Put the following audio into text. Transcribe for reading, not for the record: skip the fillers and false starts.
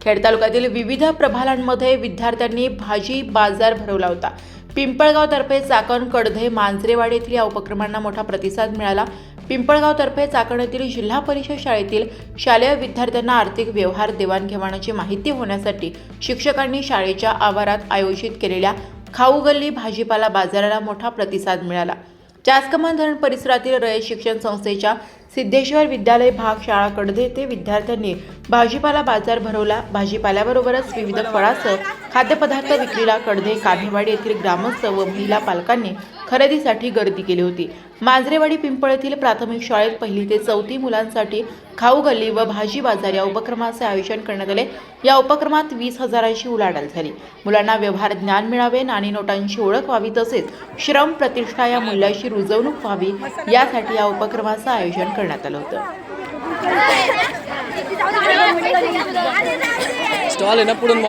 खेड तालुक्यातील विविध प्रभागांमध्ये विद्यार्थ्यांनी भाजी बाजार भरवला होता। पिंपळगाव तर्फे चाकण, कडधे, मांजरेवाडी येथील या उपक्रमांना मोठा प्रतिसाद मिळाला। पिंपळगाव तर्फे चाकण येथील जिल्हा परिषद शाळेतील शालेय विद्यार्थ्यांना आर्थिक व्यवहार देवाणघेवाणाची माहिती होण्यासाठी शिक्षकांनी शाळेच्या आवारात आयोजित केलेल्या खाऊ गल्ली भाजीपाला बाजाराला मोठा प्रतिसाद मिळाला। चासकमान धरण परिसरातील रयत शिक्षण संस्थेच्या सिद्धेश्वर विद्यालय भाग शाळा कडधे येथे विद्यार्थ्यांनी भाजीपाला बाजार भरवला। भाजीपाल्याबरोबरच विविध फळासह खाद्यपदार्थ विक्रीला कडधे, कान्हेवाडी येथील ग्रामस्थ व महिला पालकांनी खरेदीसाठी गर्दी केली होती। मांजरेवाडी पिंपळ येथील प्राथमिक शाळेत 1ली ते 4थी मुलांसाठी खाऊ गल्ली व भाजी बाजार या उपक्रमाचे आयोजन करण्यात आले। या उपक्रमात 20,000ची उलाढाल झाली। मुलांना व्यवहार ज्ञान मिळावे, नाणी नोटांची ओळख व्हावी तसेच श्रम प्रतिष्ठा या मूल्याची रुजवणूक व्हावी यासाठी या उपक्रमाचे आयोजन करण्यात आलं होतं। स्टॉल आहे ना पुढून